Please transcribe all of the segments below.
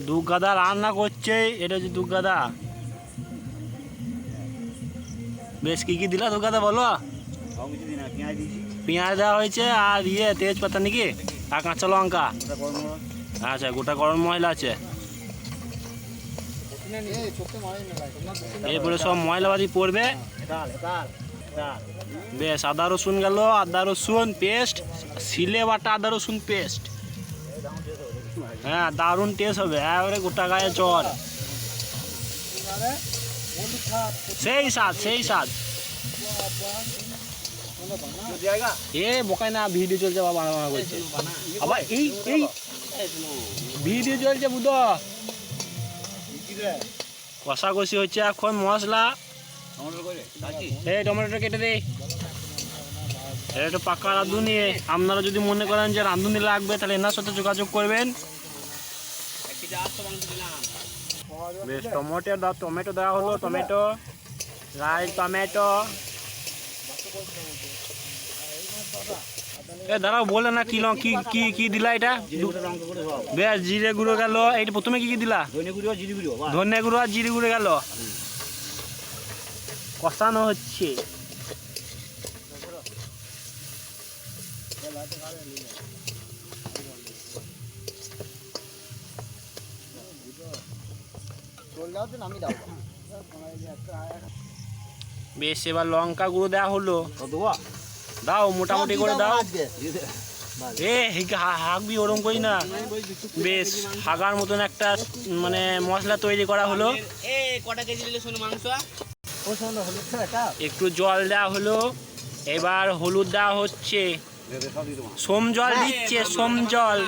দুগাদা রান্না করছে, এটা হচ্ছে দুগাদা। বেশ কি কি দিলা দুগাদা বলো? পেঁয়াজ দেওয়া হয়েছে আর তেজপাতা নাকি, আর কাঁচা লঙ্কা। আচ্ছা, গোটা গরম মশলা আছে। এরপরে সব মশলাপাতি পড়বে। বেশ, আদা রসুন গেল, আদা রসুন পেস্ট, সিলে বাটা আদা রসুন পেস্ট। হ্যাঁ, দারুণ টেস্ট হবে। এবারে গোটা গায়ে জল, সেই স্বাদ সেই স্বাদ। এ বোকাই না, ভিডিও চলছে বাবা, বানা বানা করছে আবার। এই এই ভিডিও চলছে বুঝো। কষাকষি হচ্ছে এখন মশলা। এই টমেটোটা কেটে দে। একটু পাকা রাঁধুনি। আপনারা যদি মনে করেন যে রাঁধুনি লাগবে তাহলে এনার সাথে যোগাযোগ করবেন। বেশ, টমেটো দেওয়া হলো, টমেটো লাল টমেটো। দাঁড়াও, বলে না কি কি কি দিলা এটা? বেশ, জিরে গুঁড়ো গেল। এইটা প্রথমে কি কি দিলা? ধনে গুঁড়ো আর জিরে গুঁড়ো গেল। কষানো হচ্ছে। বেশ, এবার লঙ্কা গুঁড়ো দেওয়া হলো। দাও, মোটামুটি করে দাও। হাঁকবি ওরম করি না। বেশ, হাগার মতন একটা মানে মশলা তৈরি করা হলো। একটু জল দেওয়া হলো। এবার হলুদ দেওয়া হচ্ছে, সোম জল দিচ্ছে, সোম জল।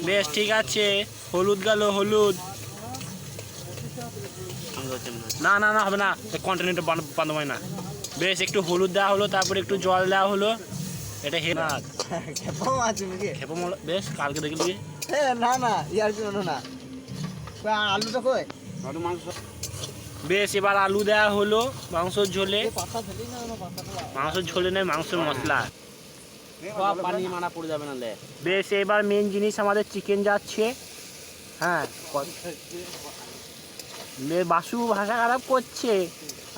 বেশ, ঠিক আছে, হলুদ গেল, হলুদ। না না না, হবে না, কন্টিনিউটা বান্ধব হয় না। বেশ, একটু হলুদ দেওয়া হলো, তারপরে একটু জল দেওয়া হলো। এটা বেশ, কালকে দেখলি না না ইয়ার জন্য না, আলুটা কই বেশ। এবার আলু দেওয়া হলো মাংসের ঝোলে। মাংসের ঝোলে নেই, মাংসের মশলা। পানি মানা পড়ে যাবে না। বেশ, এবার মেন জিনিস আমাদের চিকেন যাচ্ছে। হ্যাঁ, বাসু ভাষা খারাপ করছে।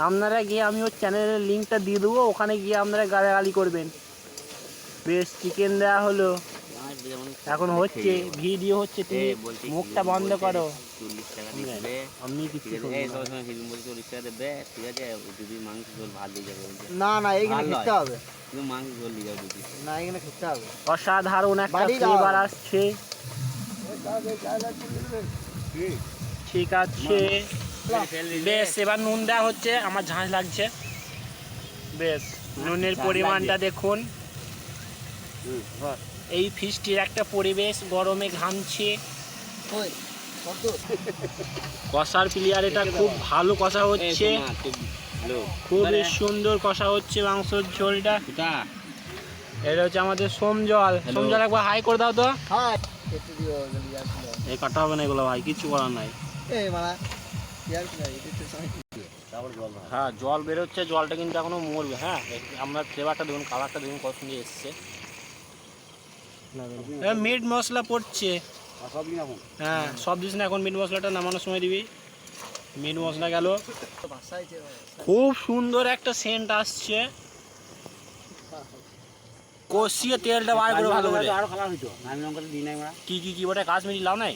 আপনারা গিয়ে, আমি ওর চ্যানেলের লিঙ্কটা দিয়ে দেবো, ওখানে গিয়ে আপনারা গালাগালি করবেন। বেশ, চিকেন দেওয়া হলো, এখন হচ্ছে ভিডিও হচ্ছে। তুমি মুখটা বন্ধ করো। আমি কিছু দেবে, ঠিক আছে? যদি মাংস ঝোল ভাত দিয়ে যাবে। না না, এইখানে খেতে হবে। মাংস ঝোল দিয়ে যাবে না, এখানে খেতে হবে। অসাধারণ একটা ফ্লেভার আসছে। ঠিক আছে, বেশ। এবার নুন দেওয়া হচ্ছে। আমার ঝাঁঝ লাগছে। বেশ, নুনের পরিমাণটা দেখুন। এই ফিস্টির একটা পরিবেশ, গরমে ঘামছে। কষার প্লেয়ার, এটা খুব ভালো কষা হচ্ছে, খুবই সুন্দর কষা হচ্ছে মাংসের ঝোলটা। এটা হচ্ছে আমাদের সোম জল। সোম জল একবার হাই করে দাও তো। এই কাটা হবে না এগুলো ভাই, কিছু করার নাই। হ্যাঁ, জল বেরোচ্ছে, জলটা কিন্তু এখনো মরবে। হ্যাঁ, আমরা ফ্লেভারটা দেখুন, কালারটা দেখুন কত সুন্দর এসছে। মিট মশলা পড়ছে। হ্যাঁ, সব দিস না এখন, মিট মশলাটা নামানোর সময় দিবি। মিট মশলা গেল, খুব সুন্দর একটা সেন্ট আসছে। কষিয়ে তেলটা বার করে ভালো করে। কি কি কি বটে, কাশ্মীরি লাউ নাই?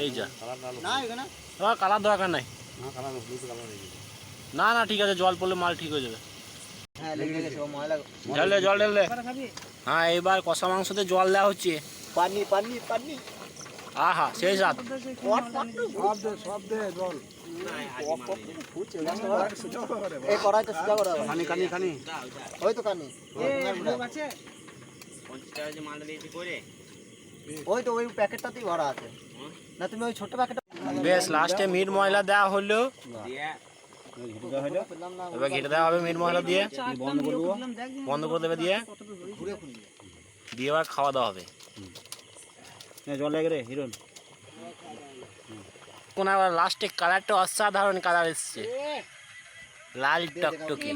এই যা, কালার দরকার নাই। না না, ঠিক আছে, জল পড়লে মাল ঠিক হয়ে যাবে। জল ঢেলে। হ্যাঁ, এবার কষা মাংসতে জল দেওয়া হচ্ছে। পানি পানি পানি। আহা, সেই স্বাদ। ওই তো ওই প্যাকেটটাতেই ভরা আছে না, তুমি ওই ছোট প্যাকেটটা। বেশ, লাস্টে মিট মশলা দেওয়া হলো। এবার ঘেটে দেওয়া হবে মিট মশলা দিয়ে। বন্ধ করে দেবে দিয়ে এবার খাওয়া দাওয়া হবে। জল লাগে রে হিরোন। কোন আবার লাস্টে কালারটা অসাধারণ কালার এসছে, লাল টকটকে।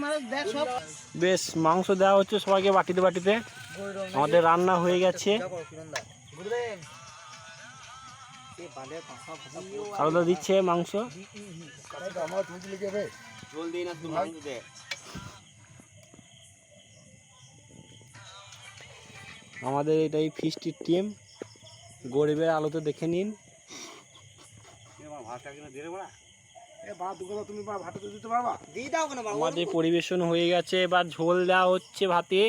বেশ, মাংস দেওয়া হচ্ছে সবাইকে বাটিতে বাটিতে। আমাদের রান্না হয়ে গেছে। সারদা দিচ্ছে মাংস। ঝোল দিই না, তুই মাংস দে। আমাদের এটাই ফিস্টির টিম, গরিবের আলোতে দেখে নিন। দিয়ে দাও কেন বাবা? আমাদের পরিবেশন হয়ে গেছে, এবার ঝোল দেওয়া হচ্ছে ভাতে।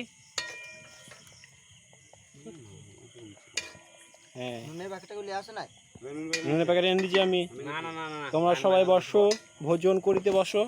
হ্যাঁ, নুনের প্যাকেটটা গুলি আসে না? নুনের প্যাকেট এনে দিচ্ছি আমি। না না না না, তোমরা সবাই বসো, ভোজন করিতে বসো।